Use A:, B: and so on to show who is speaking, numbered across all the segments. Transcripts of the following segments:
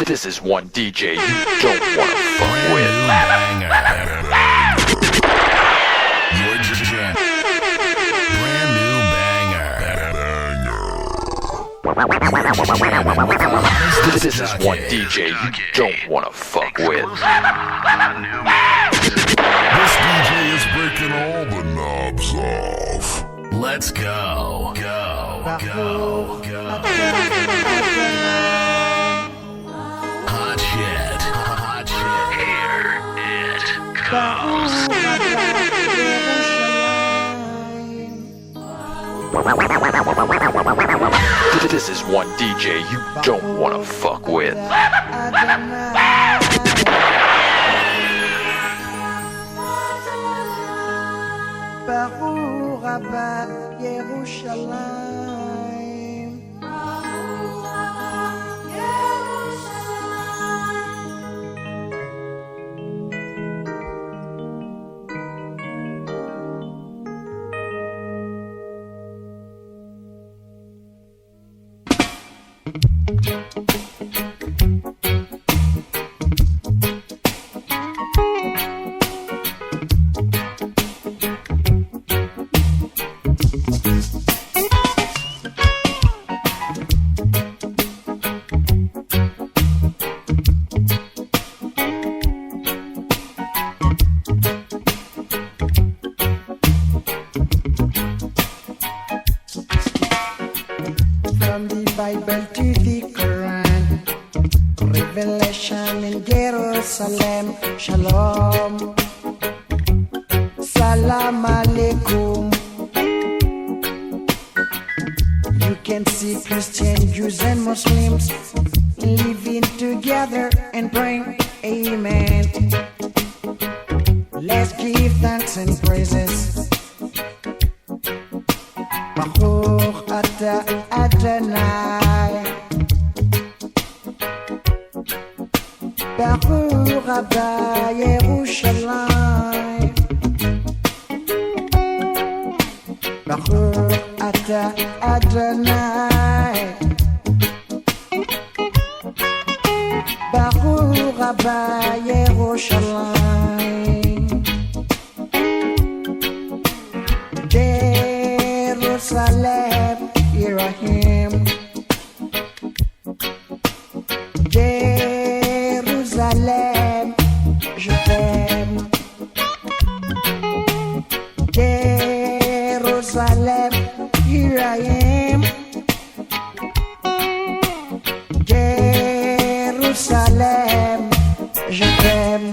A: This is one DJ you don't wanna fuck with.
B: You're just brand new banger.
A: This is one DJ you don't wanna fuck with.
B: This DJ is breaking all the knobs off. Let's go, go, go, go. Hot shit, hot shit. Here it comes.
A: This is one DJ you don't wanna fuck with.
C: ברוך הבא ירושלים. From the Bible to the Quran, Revelation in Jerusalem, Shalom, Salam Alaikum. You can see Christian, Jews and Muslims living together and praying, Amen. Let's give thanks and praises. Baruch Ata Adonai, Baruch Abba Yerushalayim, Baruch Ata Adonai, Baruch Abba Yerushalayim. Jerusalem, Yerahim. Jerusalem, je t'aime. Jerusalem, here I am. Jerusalem, je t'aime.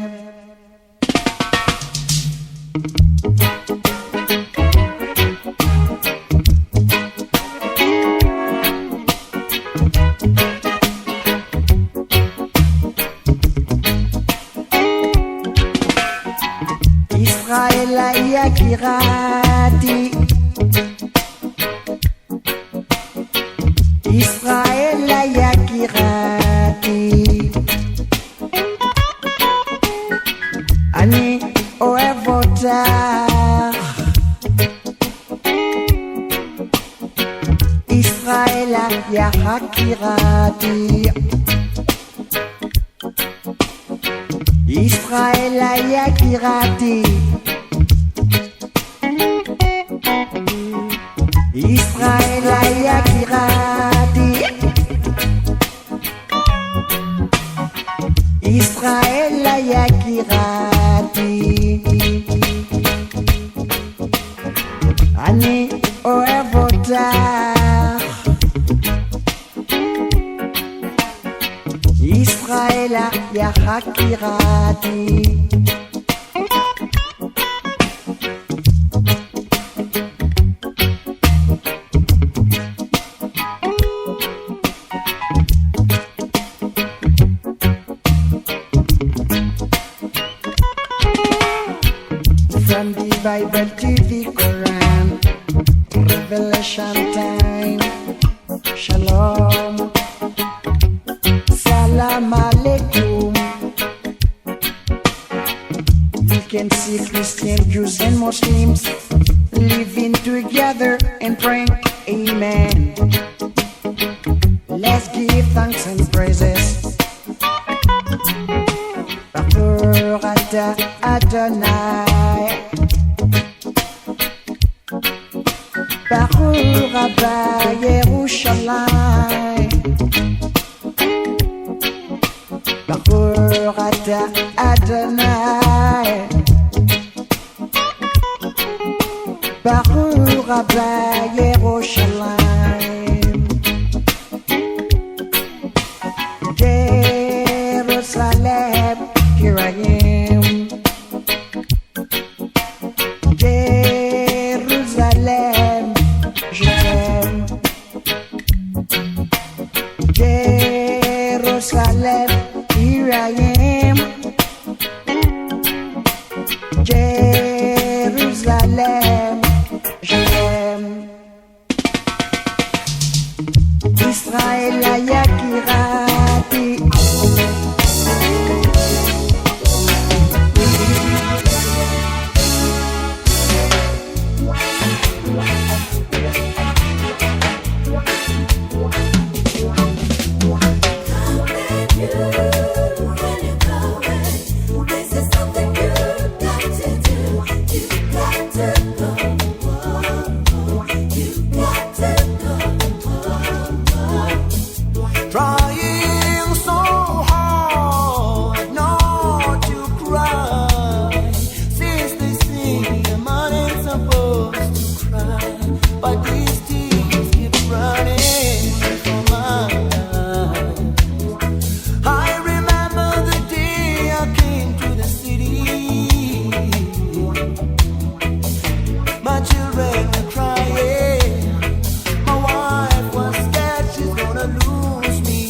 C: Israël Yakirati, Israël Yakirati, Ani Oevota, Israël Yakirati, Israël Yakirati, Israël Yakirati, Israël Yakirati, Ani Oevota, Israël Yakirati. From the Bible to the Quran, Revelation time, Shalom, Salam Alaikum. You can see Christian, Jews and Muslims living together and praying, Amen. Let's songs and praises. Baruch atah Adonai, Baruch Abba Yerushalayim, Baruch atah Adonai, Baruch Abba Yerushalayim. Jerusalem, here I am. Jerusalem, je t'aime. Jerusalem, here I am. Jerusalem, je t'aime. Israël Yakirati.
D: Trying so hard not to cry, since they say a man ain't supposed to cry, but these tears keep running from my eyes. I remember the day I came to the city. My children were crying. My wife was scared she's gonna lose me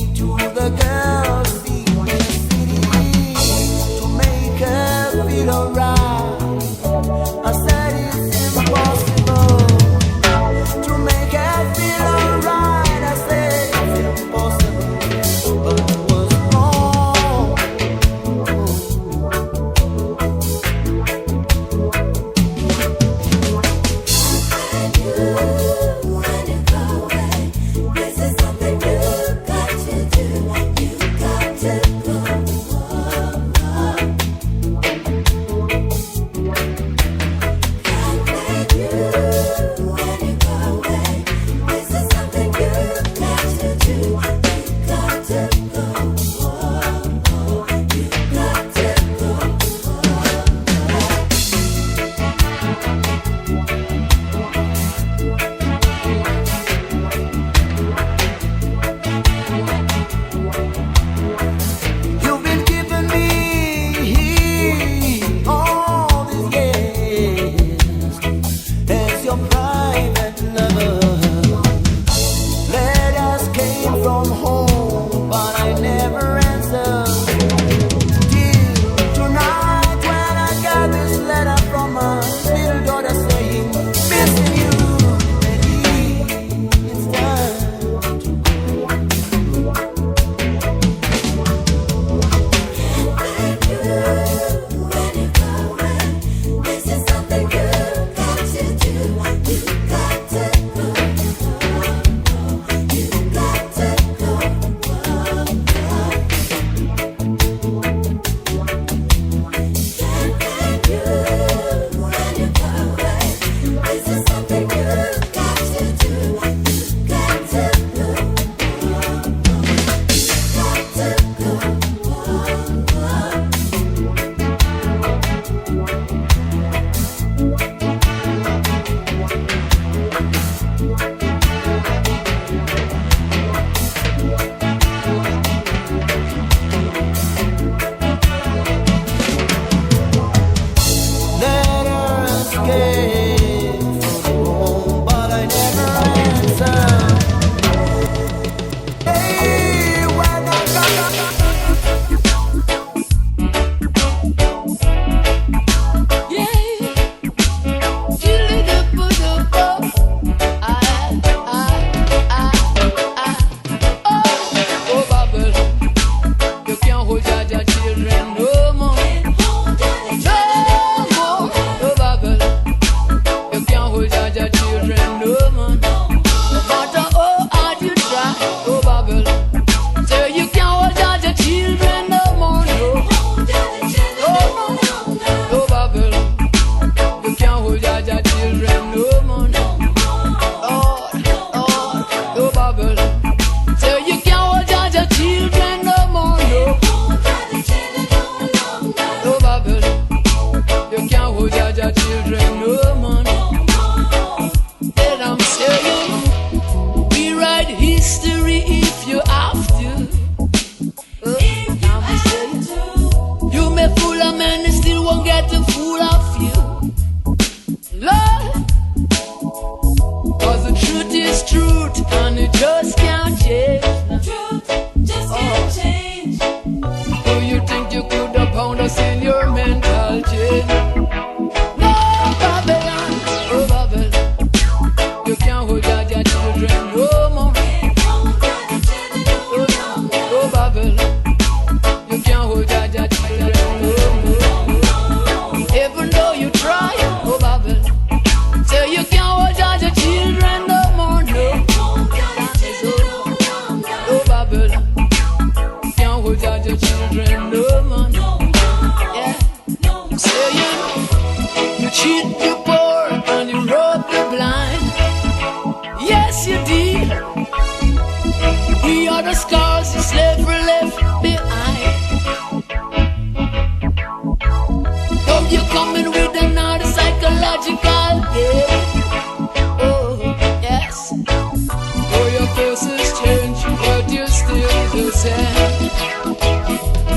E: change, but you're still the same.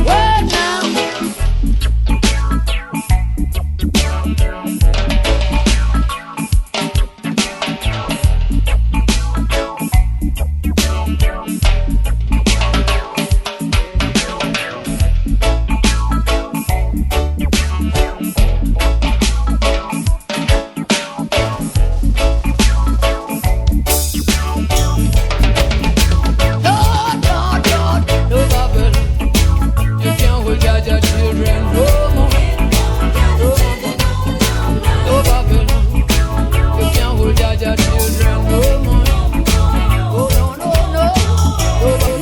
E: Well, now. Children, no more. Oh, no, no, no.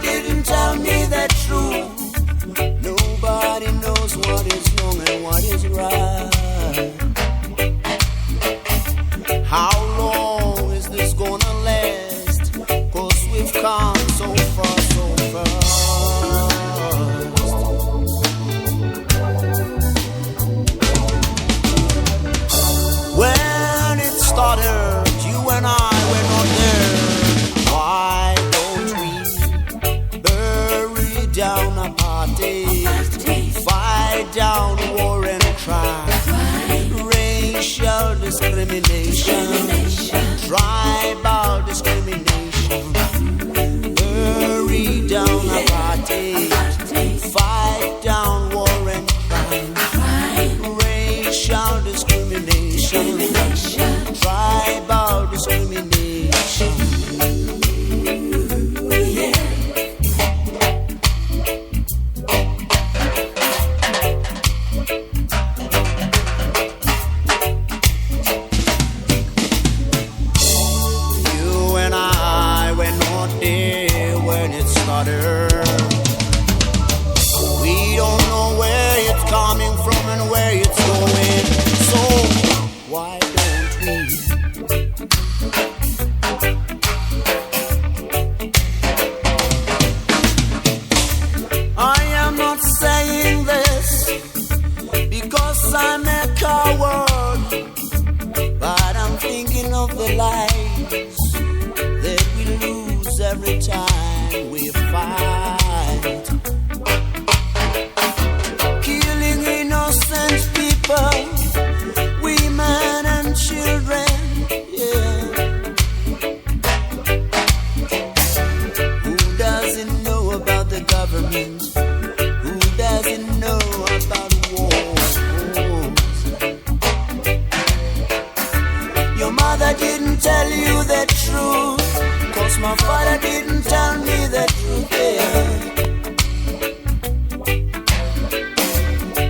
D: didn't tell me the truth. Nobody knows what is wrong and what is right. How long is this gonna last? 'Cause we've come so far, so fast. When it started, you and I were not there. Why don't we bury down a party, fight down war and crime, racial discrimination, tribal discrimination, bury down a party, fight down war and crime, racial discrimination, tribal discrimination. You and I were not there when it started. We don't know where it's coming from and where it's going. So why don't we? I am not saying this because I'm a coward, but I'm thinking of the lives that we lose every time we fight. Killing innocent people, women and children, yeah. Who doesn't know about the government? Who doesn't know about wars? Your mother didn't tell you the truth, 'cause my father didn't tell me the truth, yeah.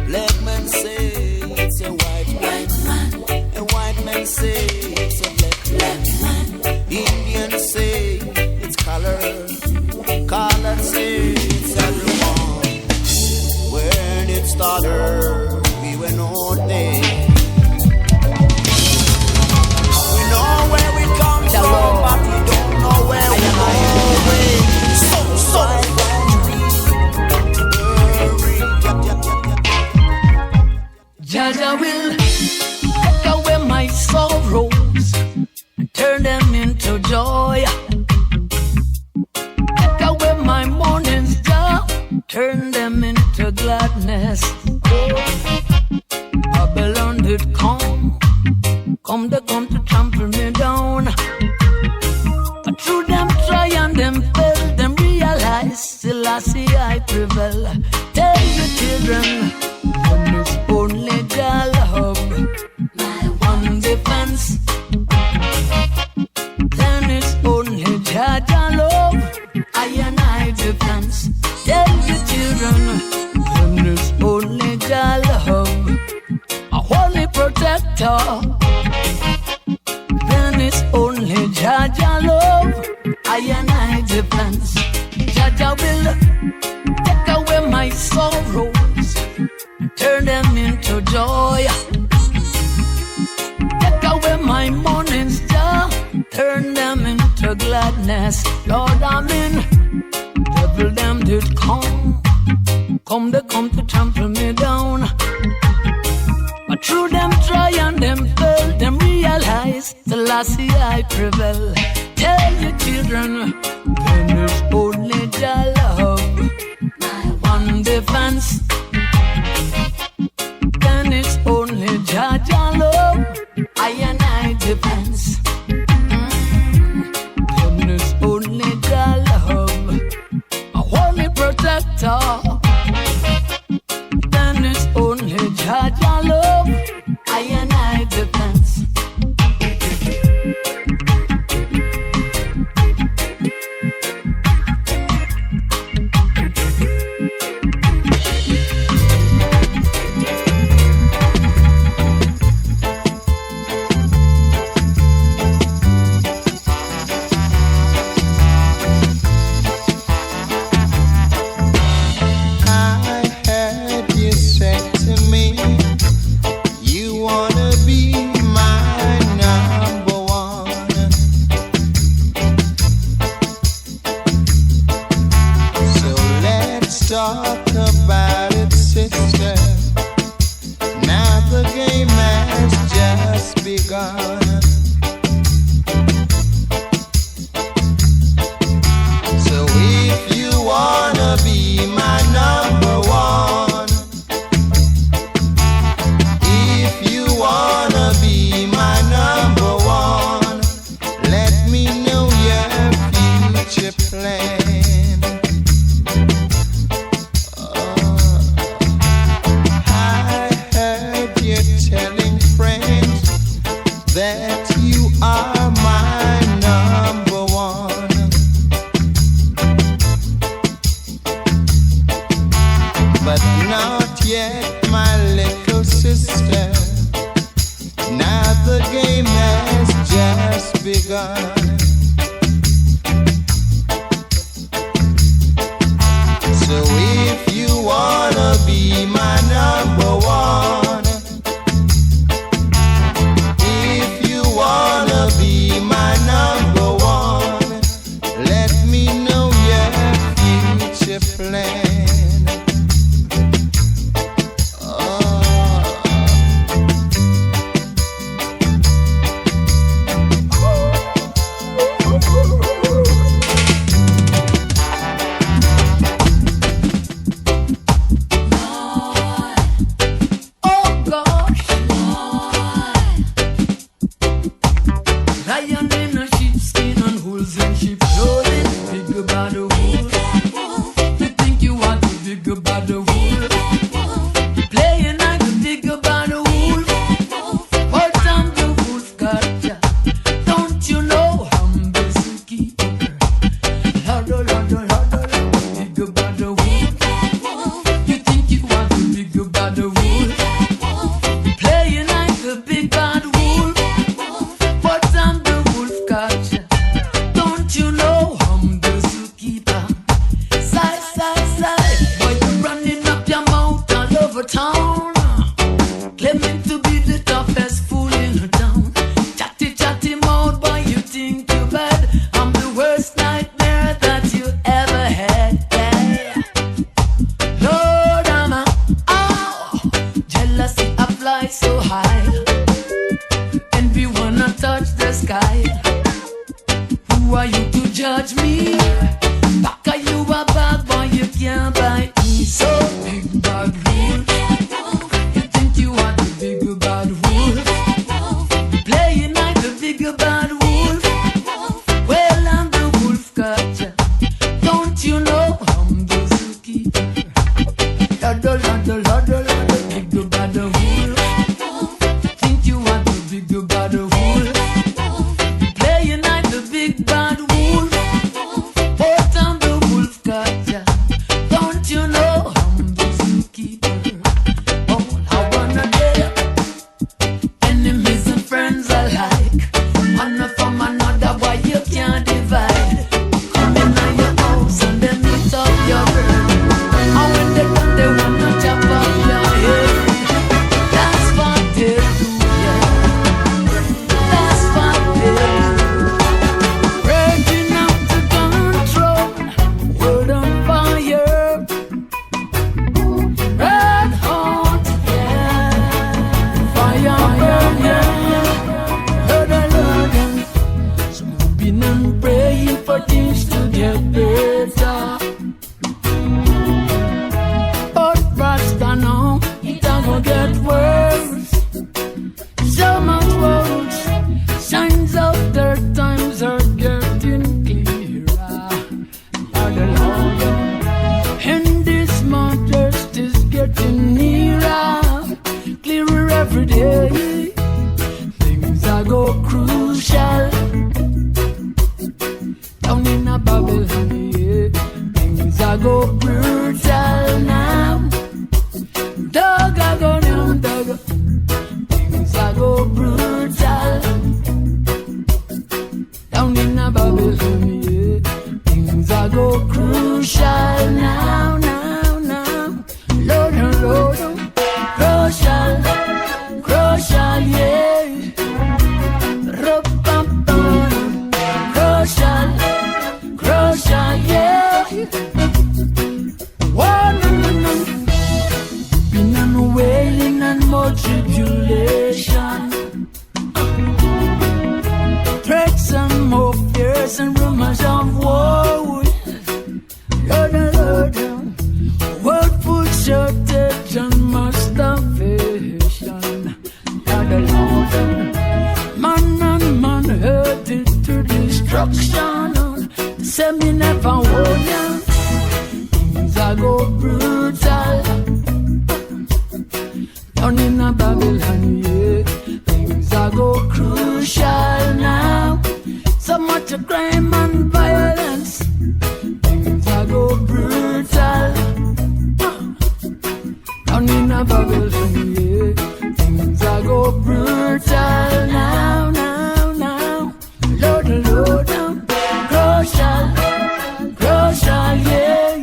D: Black man say it's a white man, a white man say it's a black man, Indian say it's color, color say it's everyone. When it started, we were not there. We know where we come from, but we don't know where we are going. So
E: Jaja will take away my sorrows and turn them into joy. Take away my mornings, Jah, turn them into gladness. Babylon did come to trample me down. But through them try and them fail, them realize still I see I prevail. Tell the children, when it's only Jah love, my one defense. Then it's only Jah love, I and I defense. Tell the children, when it's only Jah love, a holy protector. Then it's only Jah love, I and I defense. Jah will take away my sorrows, turn them into joy. Take away my mornings, Jah, turn them into gladness. Lord, I'm in. Devil, them did they come to trample me down. But through them try and them fail, them realize the last I prevail. Tell your children, then there's only Jah love, my one defense. Then it's only Jah love, I and I defense. Then it's only Jah love, a holy protector. Then it's only Jah love, I and I defense.
D: begun. So if you wanna be my number one, if you wanna be my number one, let me know your future plan. Telling friends that you are my number one, but not yet, my little sister. Now the game has just begun. So if you wanna be my number one, wanna be my number one, let me know your future plan.
E: Crucial, whispers and rumors of war. Lord, Lord, world food shortage and mass starvation. Lord, Lord, man and man headed to destruction. Say me never warn ya. Things are go brutal. Down in a Babylon, yeah. Things are go crucial now. So much crime and violence. Things are go brutal. Down in a Babylon, yeah. Things are go brutal now, now, now. Lord, Lord, now. Crucial, crucial, yeah.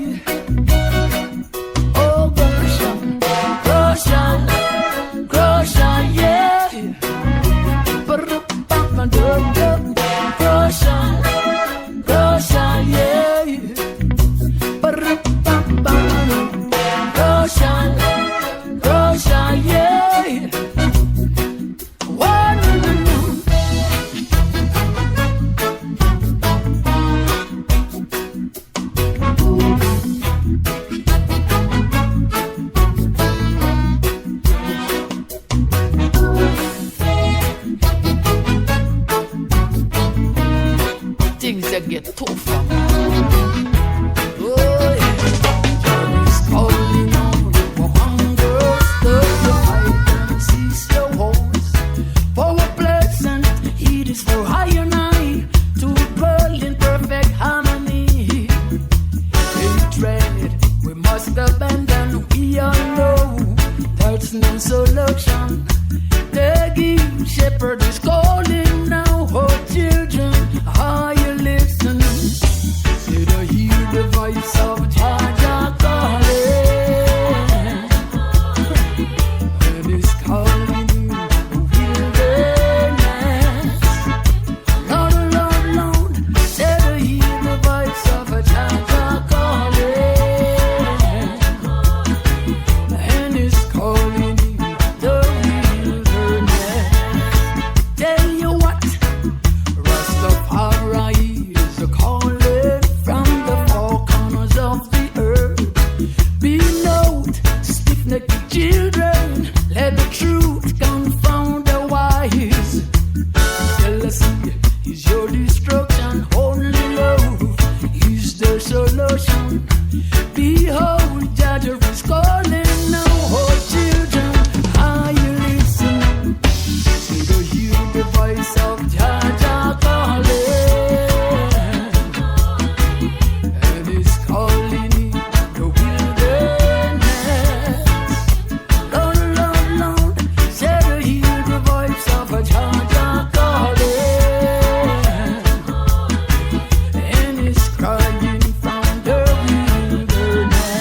E: Oh, crucial, crucial, crucial, yeah. Crucial, crucial, yeah. Crucial, crucial, yeah. One. Things that get tougher. Oh yeah, God is calling on for hunger, stir the fight and cease your wars. For a pleasant heat is for high and high to dwell in perfect harmony. Hatred we must abandon. We all know that's no solution. The good shepherd is calling now, oh children, are you listening? Say to hear the voice of Jah calling, and He's calling you wilderness. Lord, Lord, Lord, say to hear the voice of Jah calling, and He's calling you the wilderness. Tell you what, Rastafari is a calling from the four corners of the earth. Be note, stiff-necked children, let the truth confound the wise. Jealousy is your destruction, only love is the solution. Behold, Jah is calling now, oh children, are you listening? Say to hear the voice of Jah calling, and He's calling you the wilderness. Lord, Lord, Lord, say to hear the voice of Jah calling, and He's crying from the wilderness.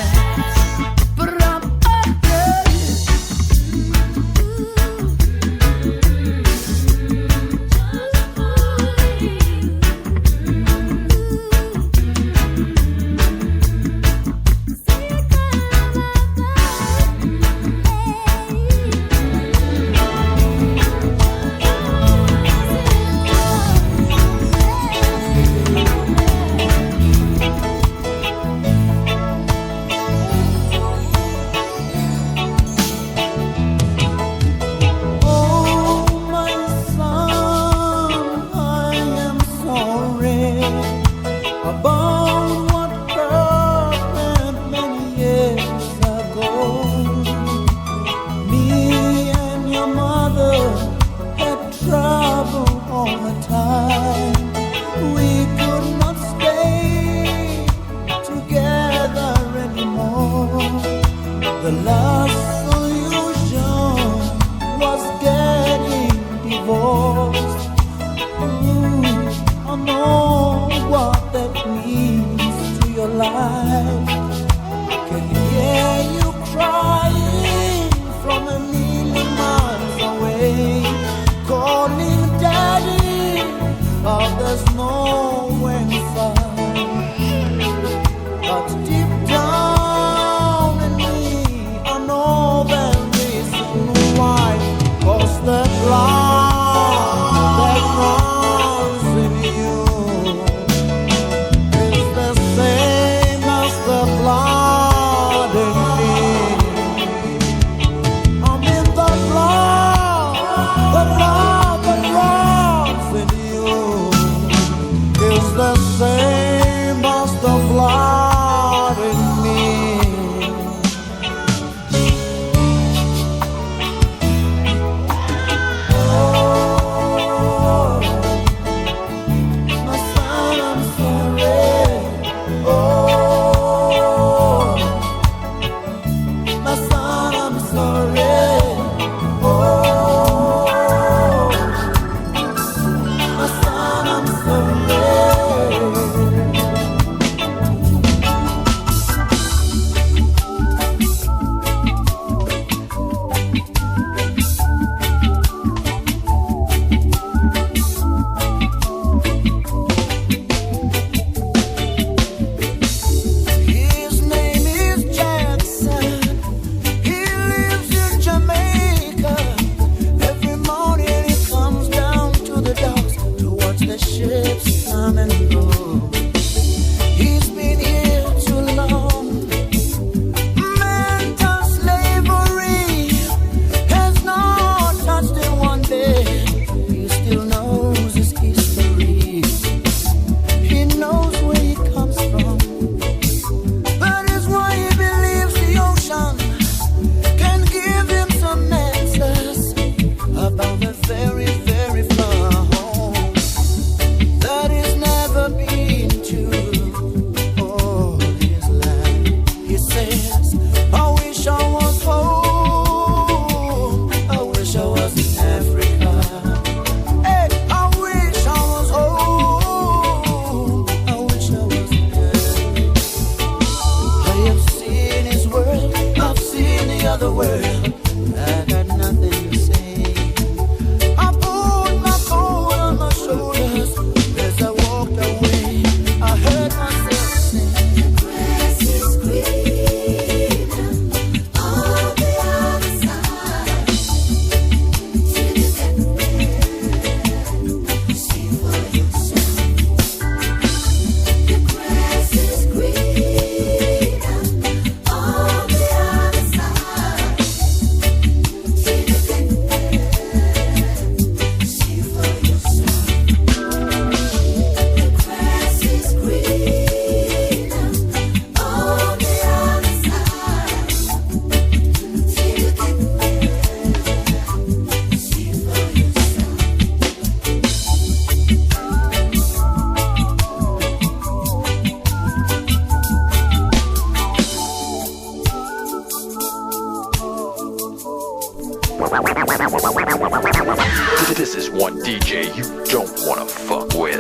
A: don't wanna fuck with.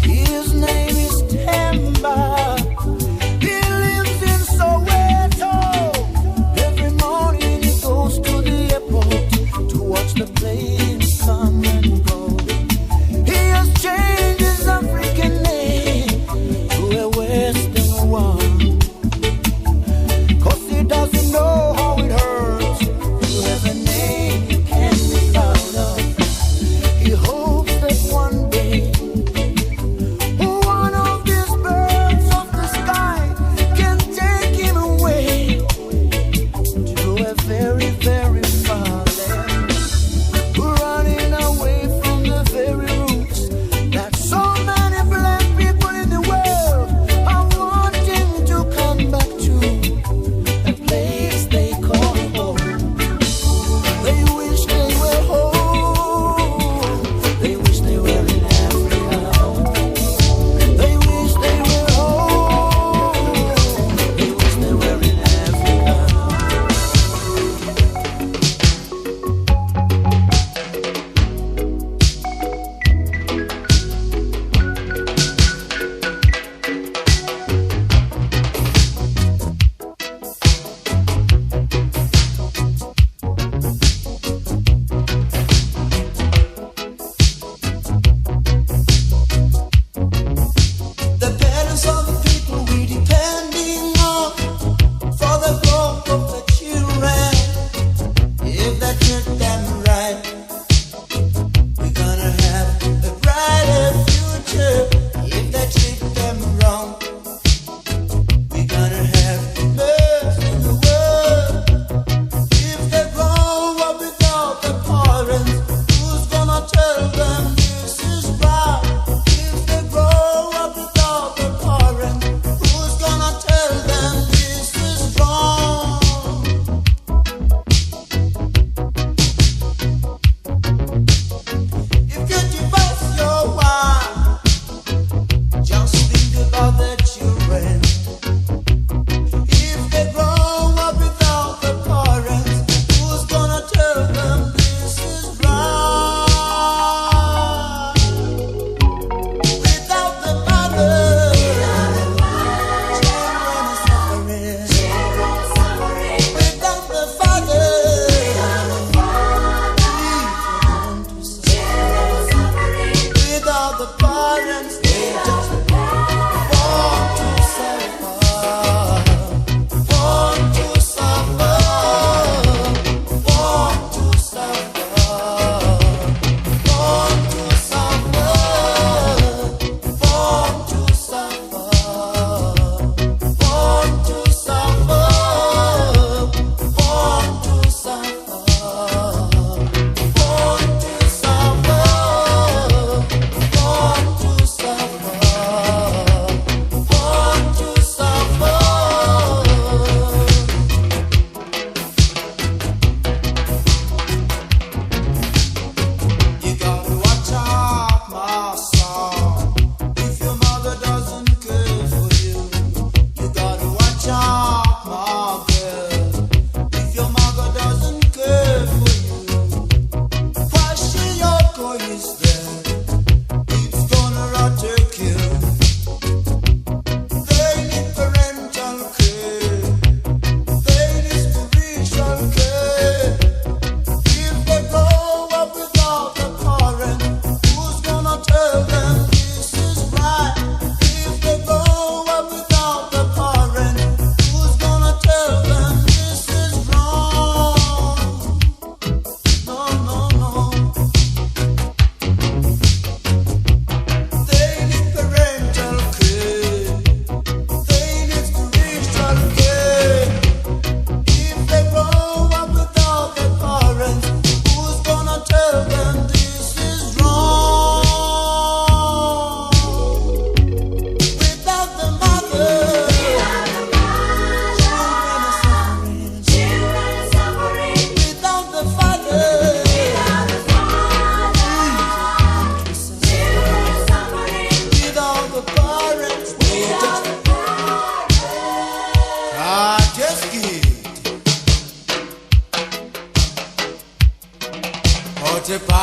D: His name is Tamba. He lives in Soweto. Every morning he goes to the airport to watch the planes come and go.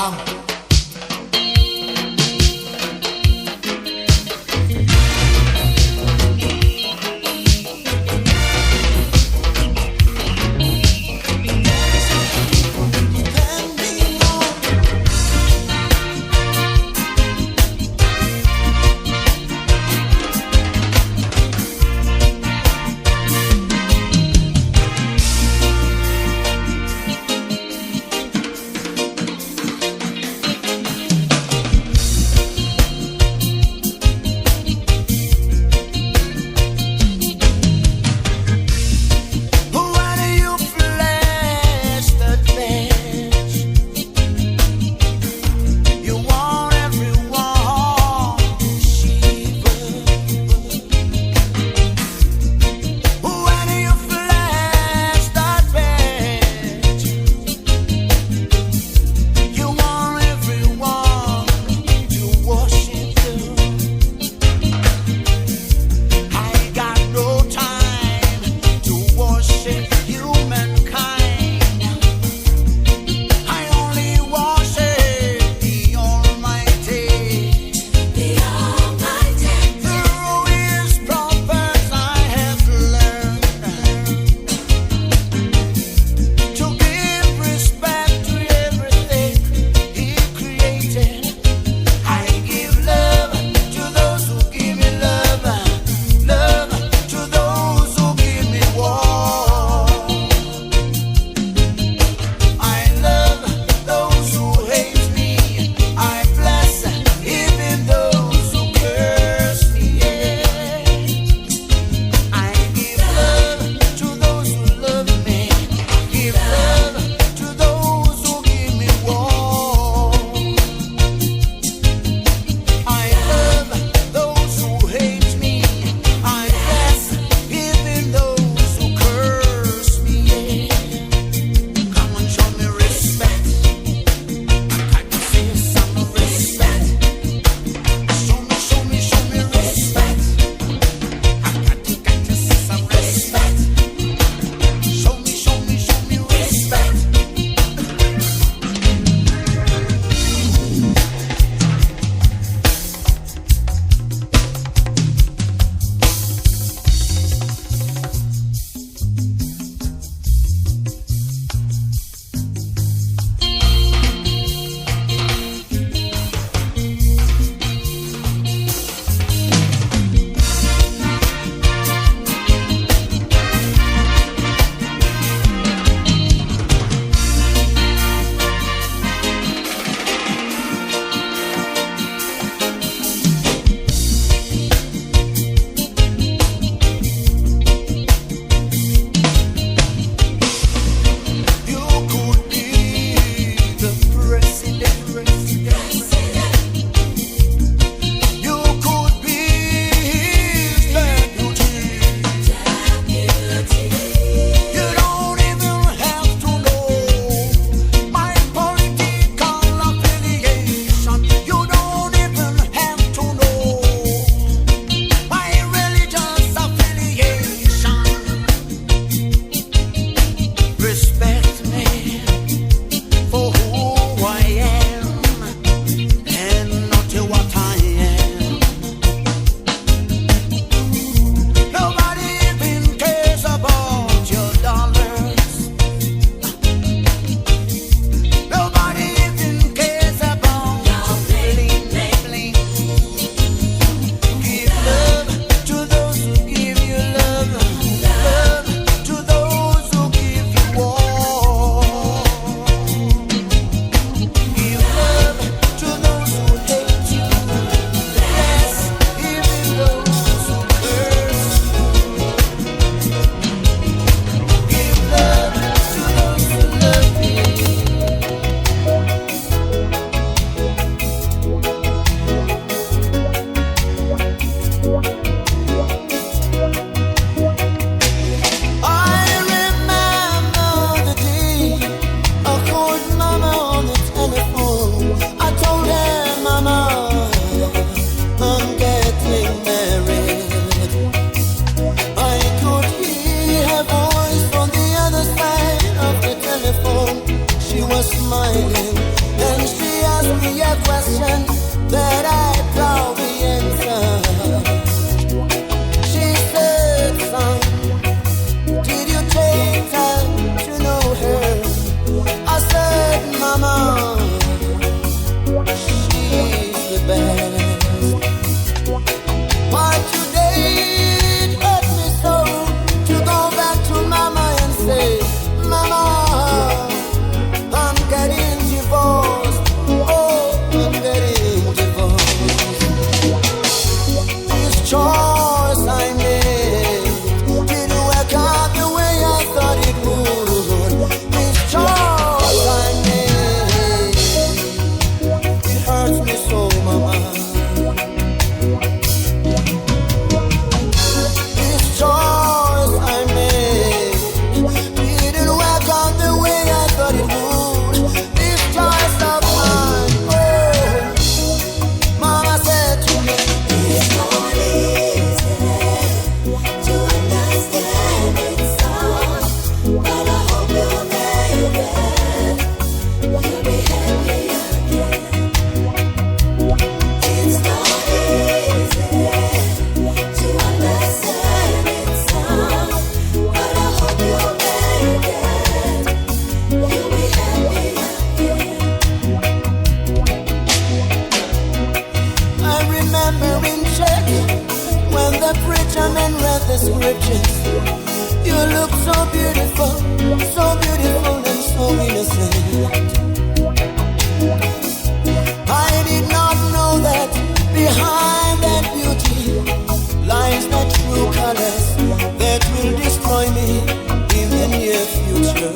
F: Jah.
D: preacher man read the scriptures, you look so beautiful and so innocent. I did not know that behind that beauty lies the true colors that will destroy me in the near future.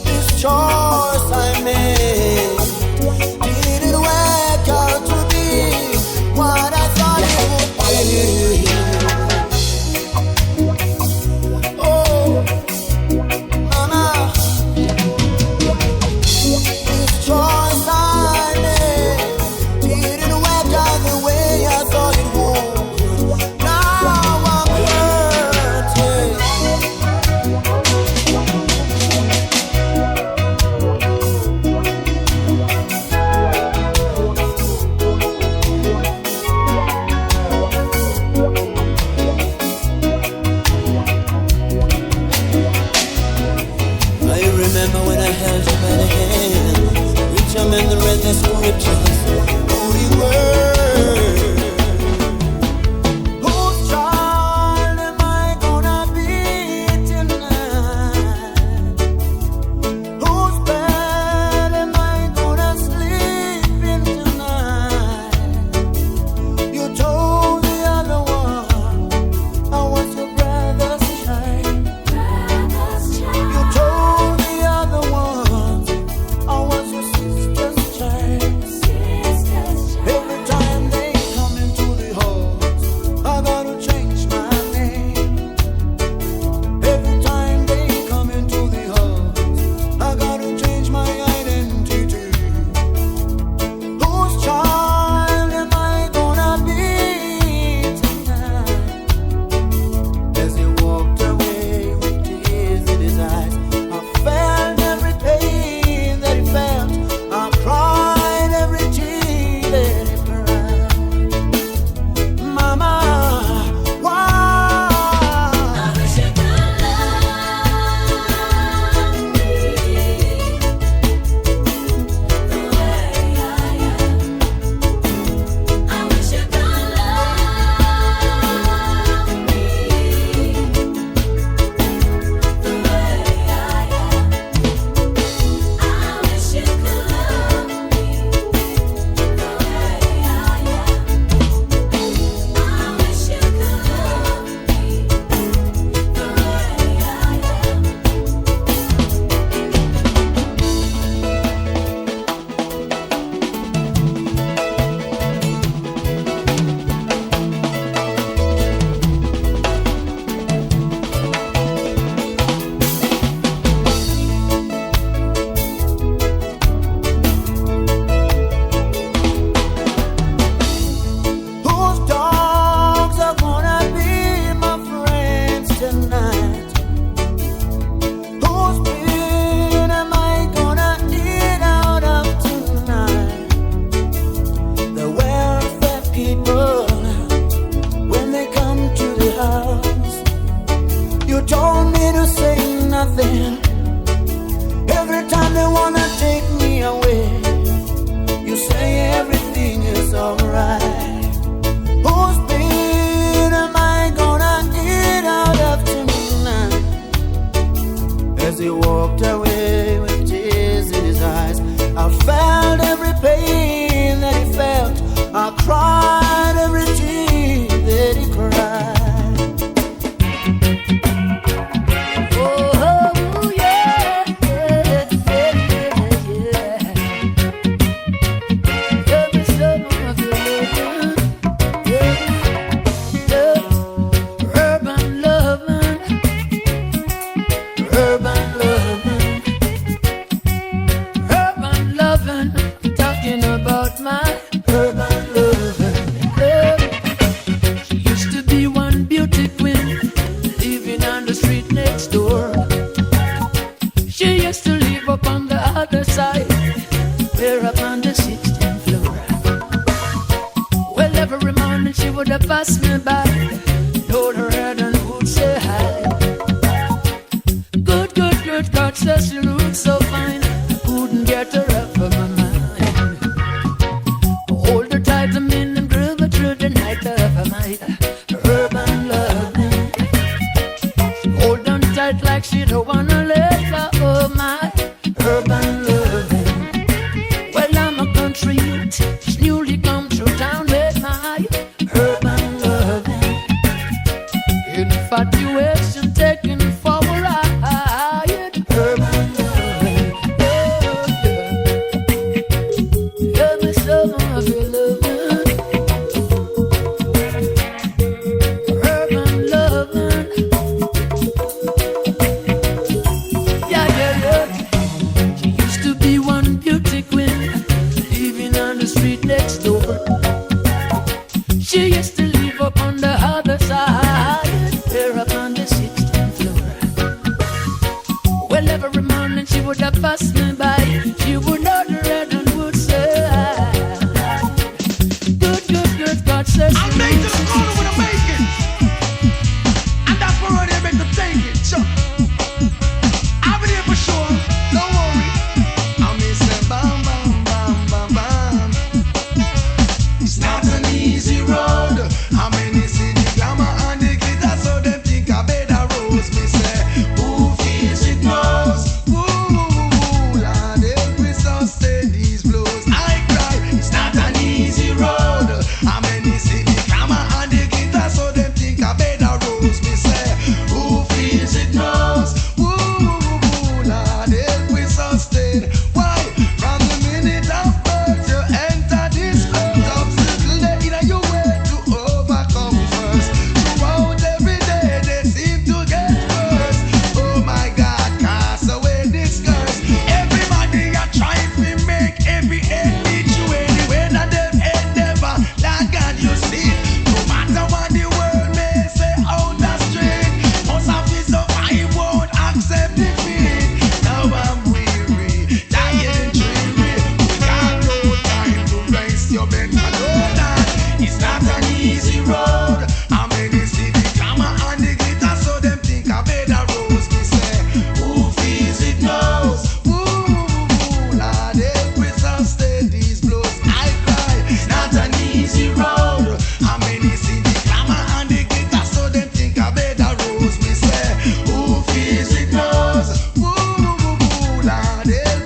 D: This choice I made didn't work out to be what I thought it would be. Oh, mama, this choice I made didn't work out the way I thought it would. Now I'm hurting. I remember when I held you by the hand, reached a man and read the scriptures, who you were. Whose child am I gonna be tonight? Whose bed am I gonna sleep in tonight? You told the other one I was your brother's child. You told the other one I was your sister's child. Every time they come into the house, I gotta change my name. Every time they come into the house, I gotta change my identity. Whose child am I gonna be tonight? As he walked away with tears in his eyes, I felt every pain that he felt. I cried every tear that he cried. Mama, why? I wish you could love me the way I am. I wish you could love me the way I am. I wish you could love me the way I am. I wish you could love Whose dogs are gonna be my friends tonight? Whose bin am I gonna eat out of tonight? The welfare people, when they come to the house, you told me to say nothing. Every time they wanna take me away, you say everything is alright. Whose bin am I gonna eat out of tonight? As he walked away with tears in his eyes, I felt every pain that he felt. I cried every tear that he cried. Oh, yeah, yeah, yeah, yeah. Every summer of your living, urban loving, urban loving, urban loving. Talking about my urban loving. She used to be one beauty queen, living on the street next door. She used to live up on the other side, we're up on the 16th floor. Well, every morning she would have passed me by, hold her head and would say hi. Good, good, good God says she looks so fine, couldn't get her up of my mind. Hold her tight a minute and groove her through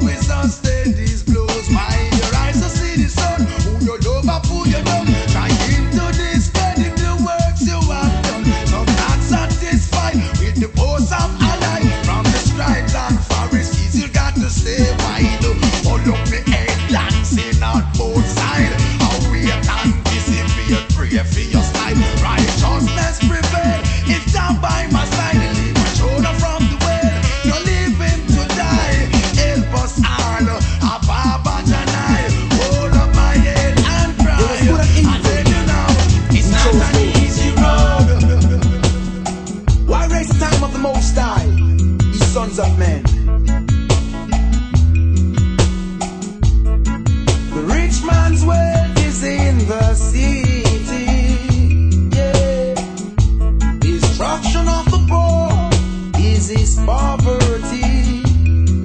F: will sustain these blows. Mind your eyes to see the sun. Who you love or who you don't. Trying to discredit the works you have done. Some not satisfied with the post of ally. From the scribes and Pharisees, you got to stay wide. Hold up the headlands in on both sides. How we anticipate, pray for your style. Righteousness prevail. It's down by my side. Leave my shoulder from the well. You're living to die. Help us all. Ababa Janai. Hold up my head and cry. I tell you now, it's not an easy road.
G: Why raise the time of the Most High, ye sons of men?
F: The rich man's wealth is in the city. Yeah. Destruction of the poor is his poverty.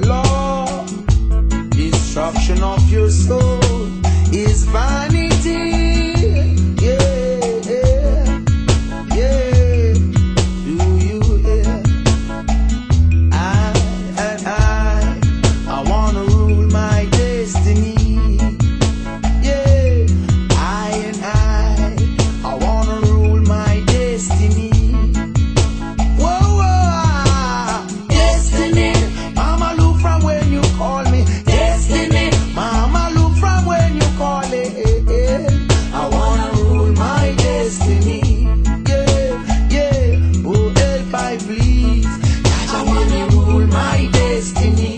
F: Lord, destruction of your soul is vanity. Yeah, yeah, yeah. Do you hear? I wanna rule my destiny. Yeah, I wanna rule my destiny. Whoa, whoa, destiny. Mama, look from when you call me. Destiny. Mama, look from when you call it. I wanna rule my destiny. Yeah, yeah. Oh, help I please. I wanna rule my destiny.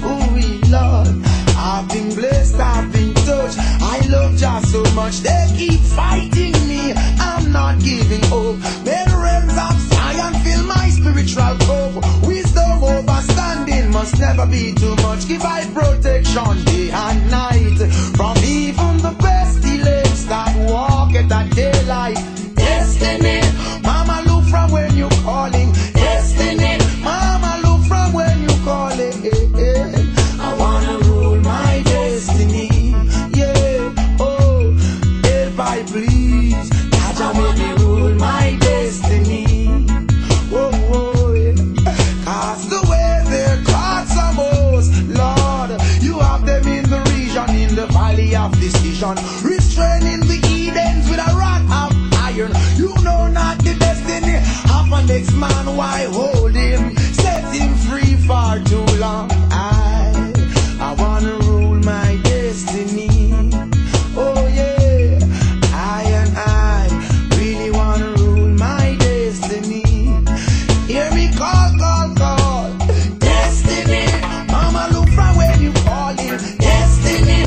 F: Oh, Lord, I've been blessed, I've been touched. I love Jah so much, they keep fighting me. I'm not giving up. May the realms of Zion fill my spiritual cup. Wisdom overstanding must never be too much. Give I protection day and night from even the pestilence that walk at that daylight. Destiny, Mama, look from when you calling. Destiny, Mama, look from when you calling. I wanna rule my destiny. Yeah, oh, help I please. Jah make me rule my destiny. Oh, oh, yeah. Cause the way their thoughts are most, Lord, you have them in the region, in the valley of decision, restraining the Edens with a rod of iron. You know not the destiny of a next man, why hold him? Set him free for too long. I wanna rule my destiny. Oh yeah, I really wanna rule my destiny. Hear me call, call, call. Destiny, Mama, look from when you calling. Destiny.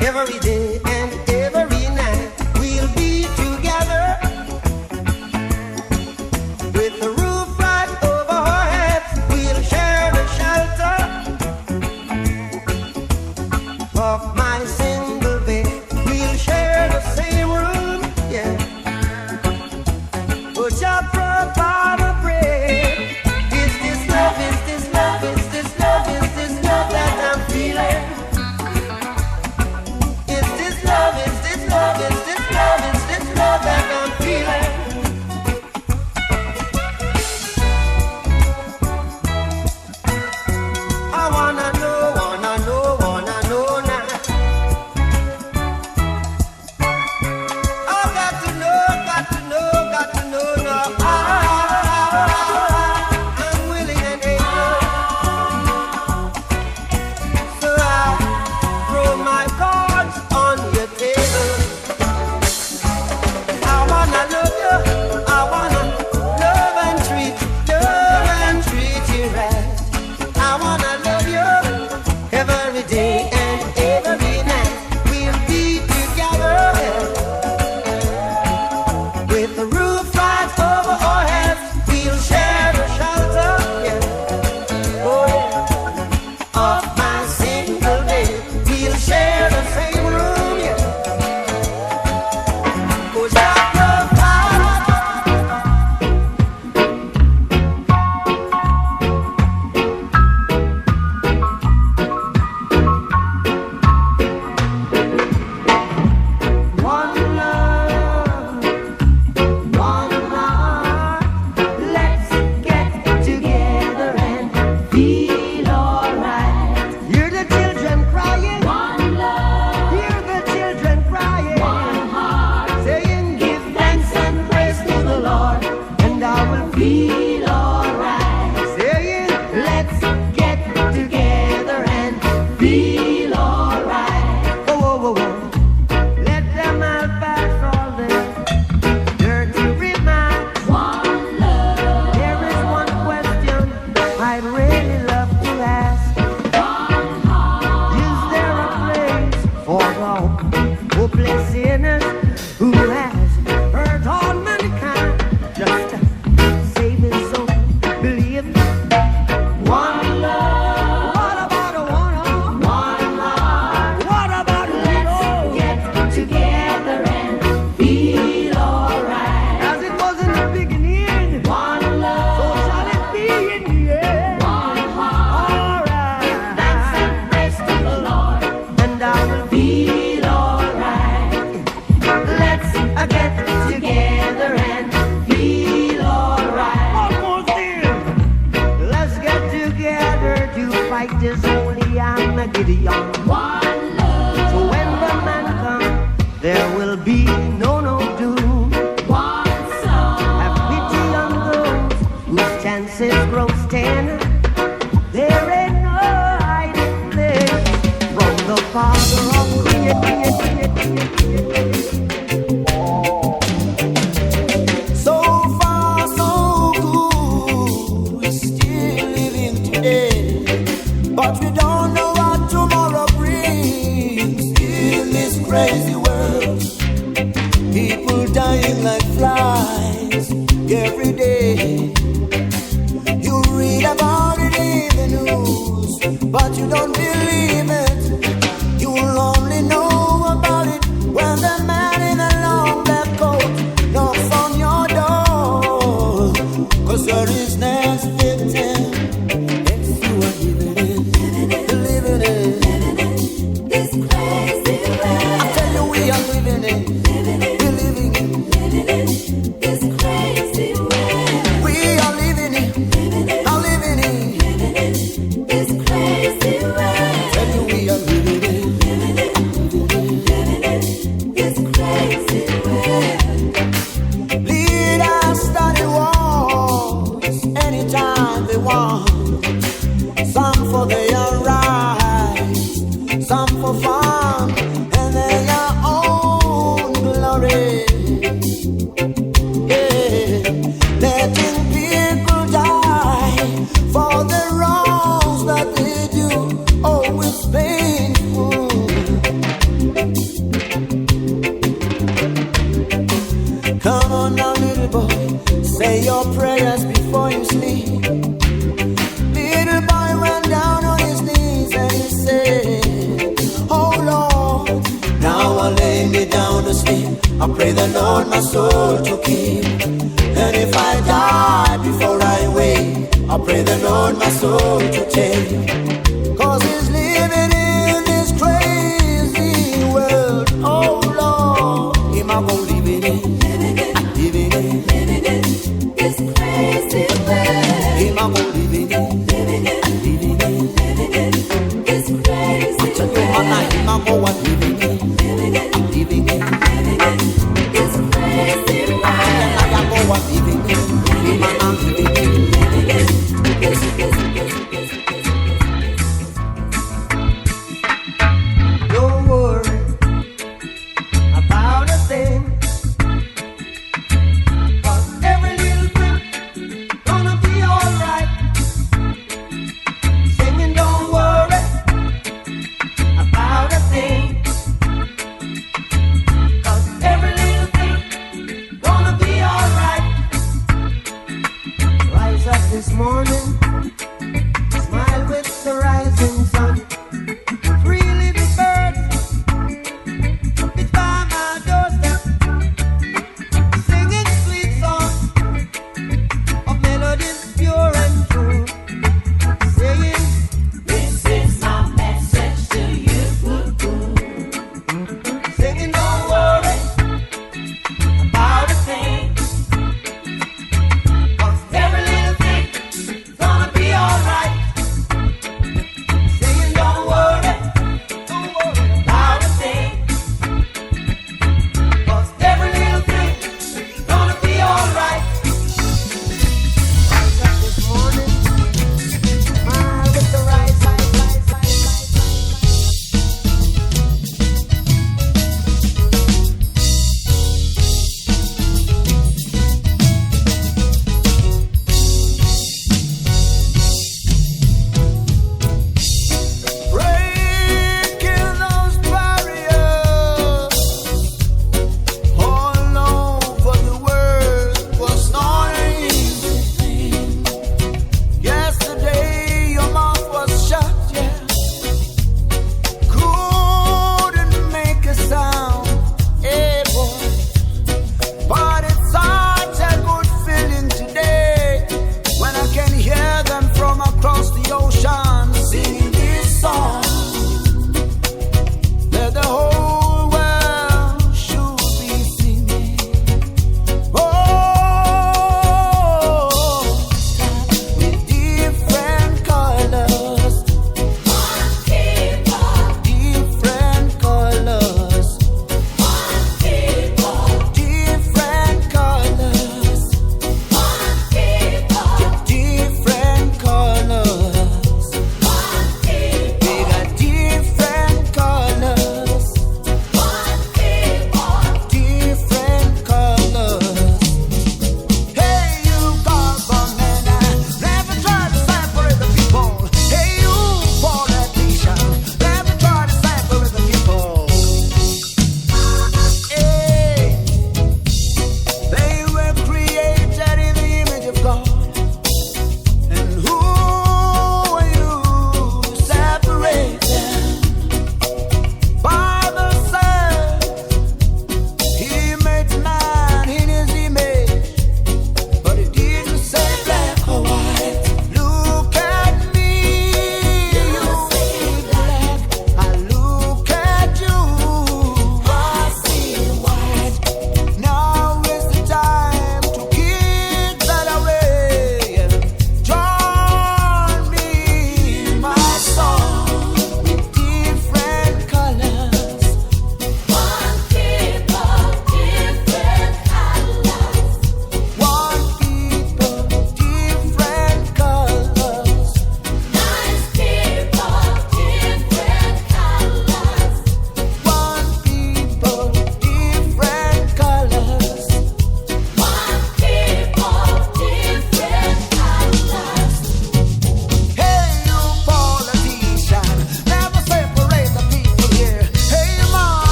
D: every day and every night. We'll be together with the roof right over our heads. We'll share the shelter of my single bed. We'll share the same room, yeah. Put your provide a bread. Is this love? Is this love? Is this love? Is this love that I'm feeling? Is this love? Is this love? Is this love? Is this love that I'm feeling? I wanna know now. I got to know now. I'm willing and able. So I throw my cards on your table. I wanna love you. I wanna love and treat you right. I wanna love you every day and every night. We'll be together with the roof right over our heads. We'll share the shelter, yeah. Oh, yeah. Of my single bed. We'll share the same room, yeah. 'Cause I one love, one heart. Let's get together and feel alright. Hear the children crying. One love. Hear the children crying. One heart. Saying, give thanks and praise to the Lord, and I will feel alright. Saying, let's get together and feel alright. Oh, oh, oh, oh. Let them all pass all their dirty remarks. One love. There is one question I'd really love to ask. One heart. Is there a place for the hopeless sinners who has hurt all mankind just to save his soul? Believe me. One love. What about a one heart? What about a little? Get together and feel alright. As it was in the beginning. One love. So shall it be in the end. One heart. Alright. Thanks and praise to the Lord, and I will feel alright. Let's get together and feel alright. Almost there. Let's get together to fight this holy Armageddon. One love. So when the man comes, there will be no doom. One soul. Have pity on those whose chances grow thinner. There ain't no hiding place from the Father of creation. So far, so good. We're still living today, but we don't know what tomorrow brings. In this crazy world, people dying like flies every day. You read about it in the news, but you don't believe it. You'll only know about it when the man in the long black coat knocks on your door. 'Cause you're his next victim. Yes, you are living it. This crazy world. I tell you, we are living it. We're living it. This crazy world. We are living it. Are living it. for their rights, some for fun and their own glory. Yeah, letting people die for the wrongs that they do. Oh, it's painful. Come on now, little boy, say your prayers before you sleep. Little boy went down on his knees and he said, oh Lord, now I lay me down to sleep. I pray the Lord my soul to keep. And if I die before I wake, I pray the Lord my soul to take. Cause he's living in this crazy world. Oh Lord, him I go living in. Living in this crazy world. Him I go living in. Living in this crazy world. Him I go living in. Living in this crazy world. I go living in. Him I go living in.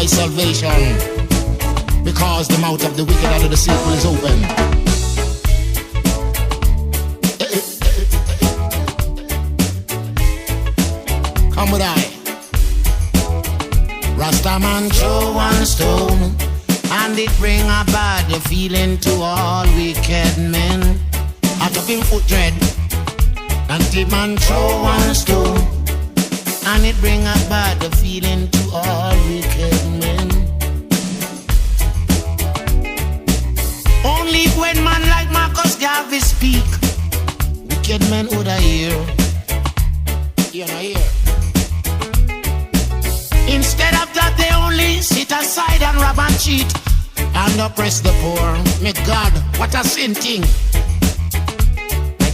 H: Salvation, because the mouth of the wicked and of the deceitful is open. Come with I. Rastaman throw one stone, and it bring a bad feeling to all wicked men. Out of him foot dread, and the man throw one stone, and it bring a bad feeling to all wicked men. Only when man like Marcus Garvey speak, wicked men would I hear. You know, hear. Instead of that, they only sit aside and rob and cheat and oppress the poor. May God, what a sin thing.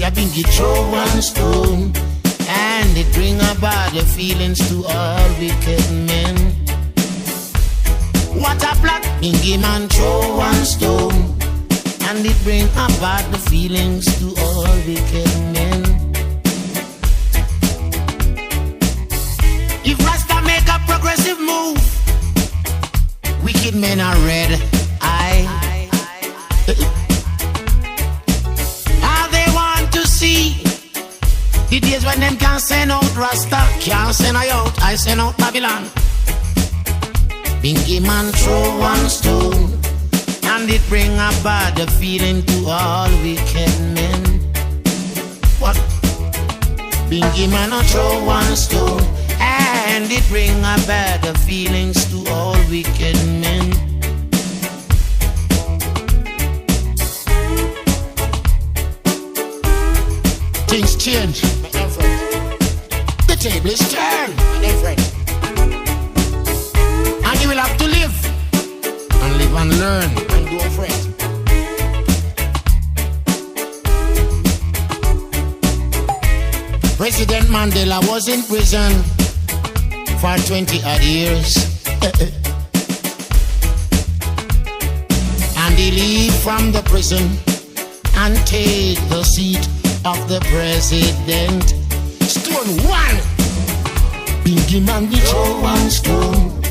H: I been get throw one stone, and it bring about the feelings to all wicked men. What a plot, Bingy man throw one stone, and it bring about the feelings to all wicked men. If Rasta make a progressive move, wicked men are red eye. How they want to see the days when them can send out Rasta, can't send I out, I send out Babylon. Bingy man throw one stone, and it bring about the feeling to all wicked men. What? Bingy man throw one stone, and it bring about the feelings to all wicked men. Things change, my friend. The table is turned, my friend. And you will have to live and learn and do a friend. President Mandela was in prison for 20 odd years. And he leave from the prison and take the seat of the president. Stone one, Bingy man we throw one stone,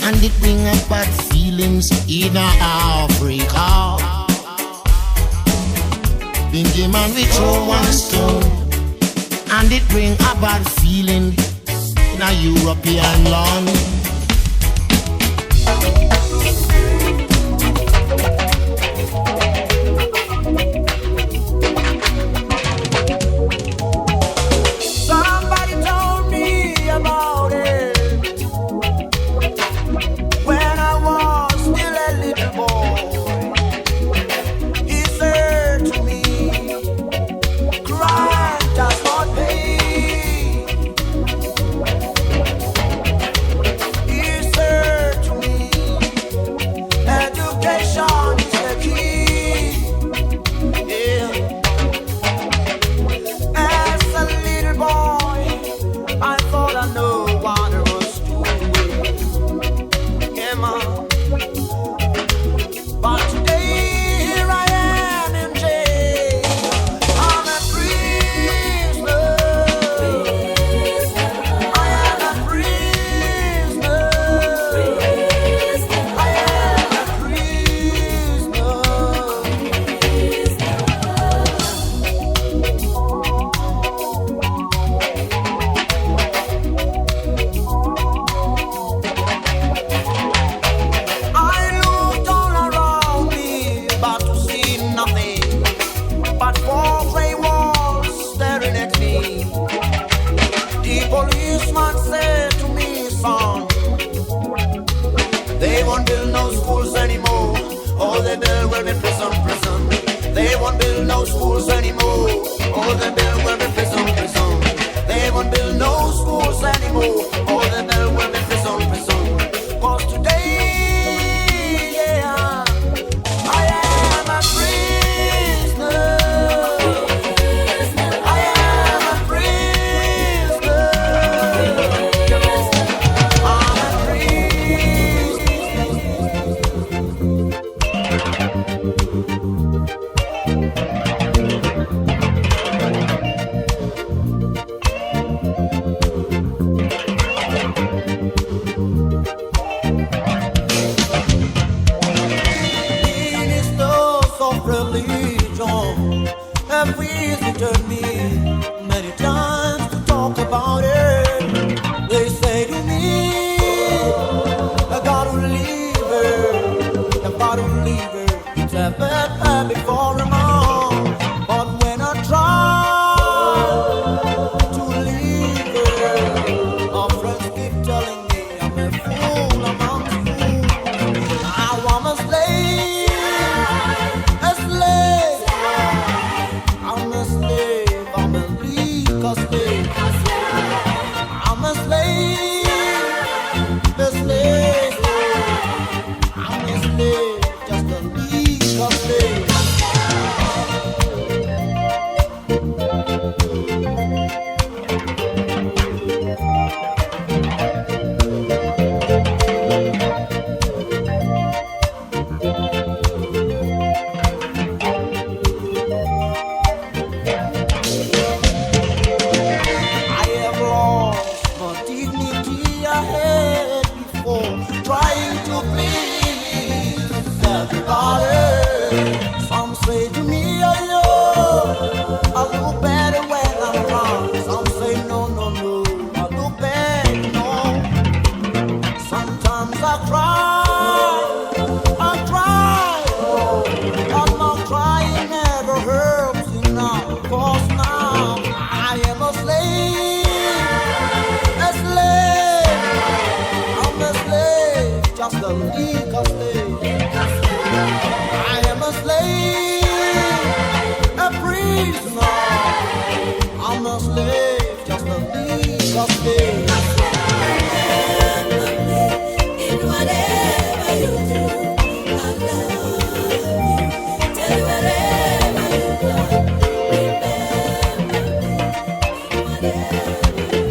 H: and it bring up bad feelings in Africa. Bingy man we throw one stone, and it bring a bad feeling in a European land.
D: Schools anymore. All they build will be prison. They won't build no schools trust me.
I: In whatever you do, I love you. Tell you wherever you go, remember me. Whatever you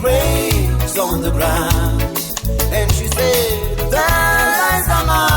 D: graves on the ground. And she said, there lies a man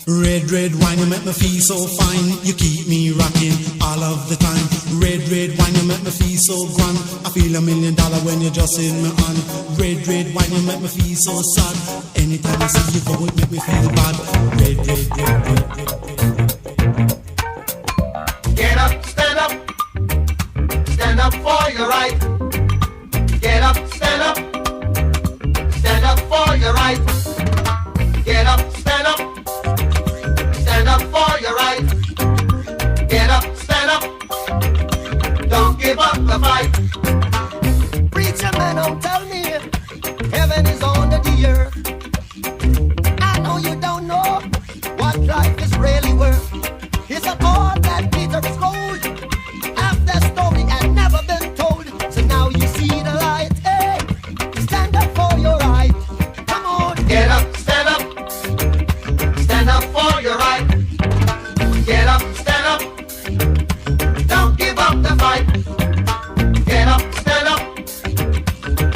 J: Red, red wine, you make me feel so fine. You keep me rocking all of the time. Red, red wine, you make me feel so grand. I feel $1 million when you're just in my hand. Red, red wine, you make me feel so sad. Anytime I see you go, it make me feel bad. Red, red, red, red, red, red.
F: Get up, stand up. Stand up for your right. Get up, stand up. Stand up for your right. Get up, stand up. Stand up for your right. Get up, stand up. Don't give up the fight.
D: Preacher man, don't tell me heaven is under the earth. I know you don't know what life is really worth. It's a all that Peter is gold. Half that story had never been told. So now you see the light. Hey, stand up for your right. Come on.
F: Get up, stand up. Stand up for your right. Get up, stand up. Don't give up the fight. Get up, stand up.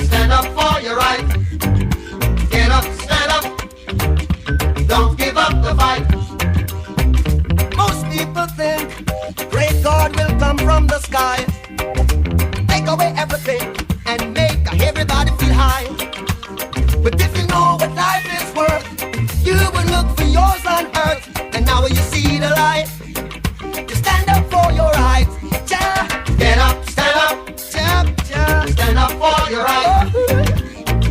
F: Stand up for your right. Get up, stand up. Don't give up the fight.
D: Most people think great God will come from the sky, take away everything and make everybody feel high. But if you know what life is worth, you will look for yours on earth. And now you see the light, you stand up for your right. Ja,
F: Get up, stand up.
D: ja, ja.
F: Stand up for your right.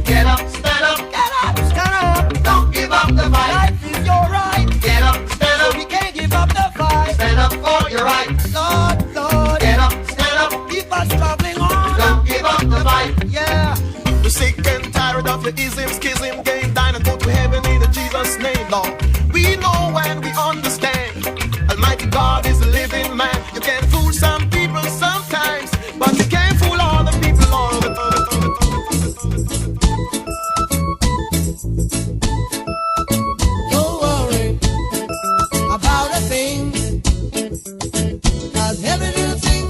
F: Get up, stand up.
D: Get up, stand up.
F: Don't give up the fight.
D: Life is your right.
F: Get up, stand
D: So
F: up.
D: we can't give up the fight.
F: Stand up for your right.
D: Lord, Lord,
F: Get up, stand up.
D: keep us struggling on.
F: Don't give up the fight.
D: Yeah.
K: We're sick and tired of the ism, schism, game, dine and go to heaven in Jesus' name, Lord. We know and we understand. Almighty God is a living man. You can fool some people sometimes, but you can't fool all the people all the time.
D: Don't worry about a thing, 'cause every little thing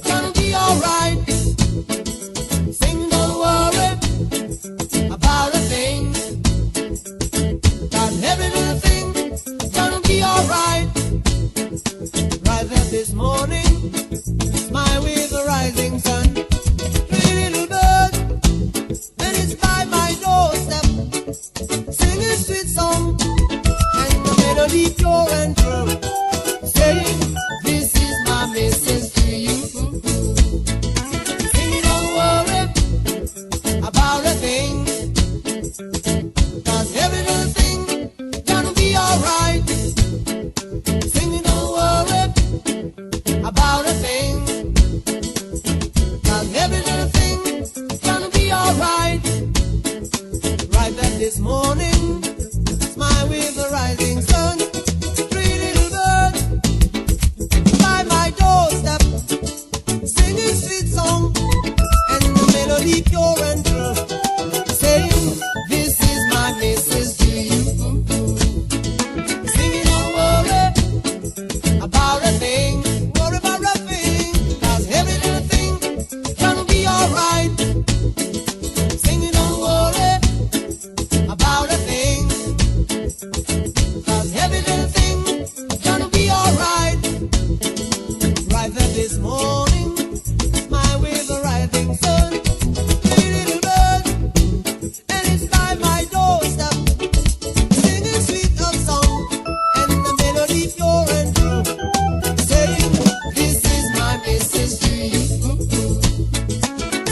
D: gonna be alright. Sing, don't worry about a thing, 'cause every little thing gonna be alright. Rise up this morning, smile with the rising sun. Pretty little bird, when it's by my doorstep, sing a sweet song, and the melody pure and true, saying, this is my message to you. Sing, don't worry about a thing, 'cause every little thing gonna be alright. Sing, don't worry about a thing, 'cause every little thing gonna be alright. Right up this morning, smile with the rising sun. Pretty little bird by my doorstep, singing sweet song, and the melody pure and true, saying, this is my message to you. Singing, don't worry about a thing, worry about a thing, 'cause every little thing gonna be alright. Singing, don't worry about a thing, 'cause every little thing gonna be alright. Rise up this morning, smile with the rising sun. Pretty little bird, and it's by my doorstep, singing sweet love song, and the melody pure and true, saying, this is my message to you.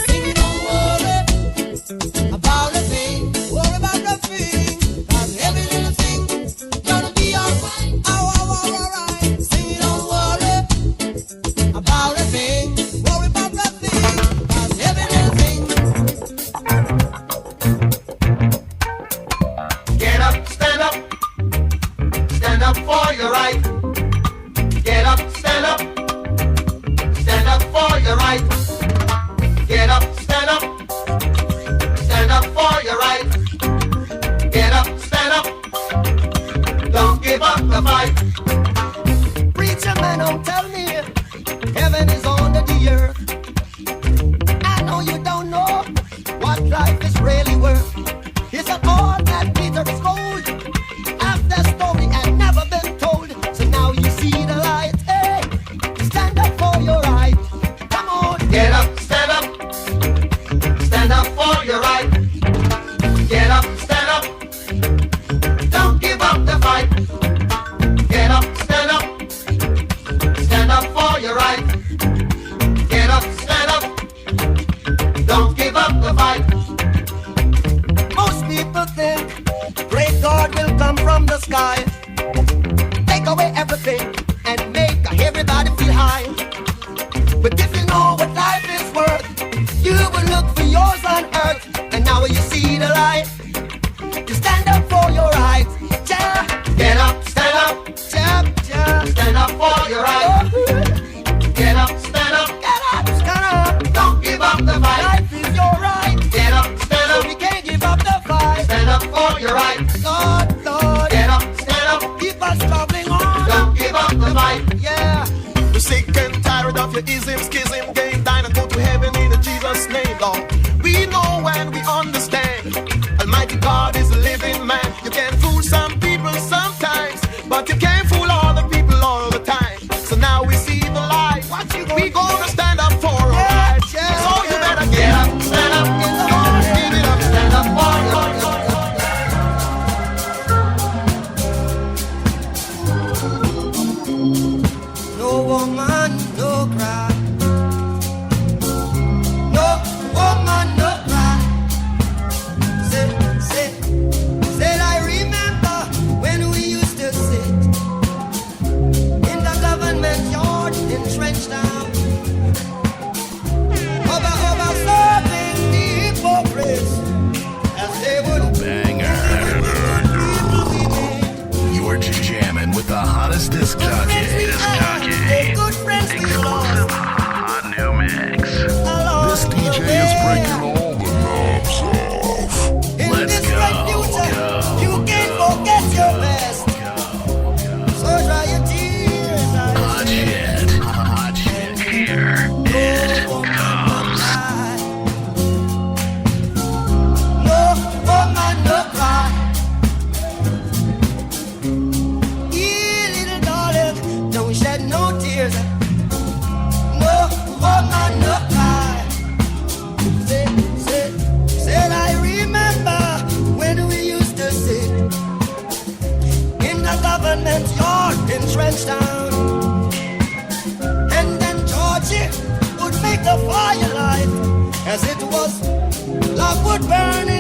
D: Sing, don't worry about a thing, worry about a thing, 'cause every little thing gonna be alright. Oh, oh, oh, alright. Sing, don't worry about a thing, worry about a thing, 'cause every little thing.
F: Get up, stand up. Stand up for your right. Get up, stand up. Stand up for your right. Get up, stand up. Stand up for your right. Get up, stand up. Don't give up the fight.
D: Preacher man, don't tell me heaven is under the earth. I know you don't know what life is really worth. It's an all that Peter is gold. After story and never God will come from the sky, take away everything and make everybody feel high. But if you know what life is worth, you will look for yours on earth. And now you see the light, you stand up for your rights. Yeah. Get up, stand up, yeah, yeah. Stand up for your rights. Get up, stand up, stand up. Don't give up the fight. Life is your right. Get up, stand up. We can't give up the fight. Stand up for your rights. Lord, Lord. Get up, stand up. Keep us traveling on. Don't give up the fight. Yeah.
K: We're sick and tired of your ism, schism, game, dine and go to heaven in Jesus' name, Lord. We know and we understand. Almighty God is a living man. You can fool some people sometimes, but you can't fool all the people all the time. So now we see the light. We gonna stand up for our rights. So you better get up, stand up, give it up, stand up for your rights.
D: No woman, no cry. No woman, no cry. Said I remember when we used to sit in the government yard in Trenchtown, over serving the hypocrites as they would
B: Banger. You're jamming with the hottest disc jockey.
D: good friends we lost.
B: Hot new mix.
D: Along
B: This
D: the
B: DJ
D: way.
B: is breaking all the knobs off.
D: In
B: Let's
D: this
B: go,
D: great future,
B: go,
D: you can't forget your best. So dry your tears.
B: Hot shit. Hot shit. Here it comes.
D: No woman, no cry. Yeah, little darling, don't shed no tears. No woman, no cry. Said I remember when we used to sit in the government yard in Trenchtown, and then Georgie would make the firelight as it was love would burn in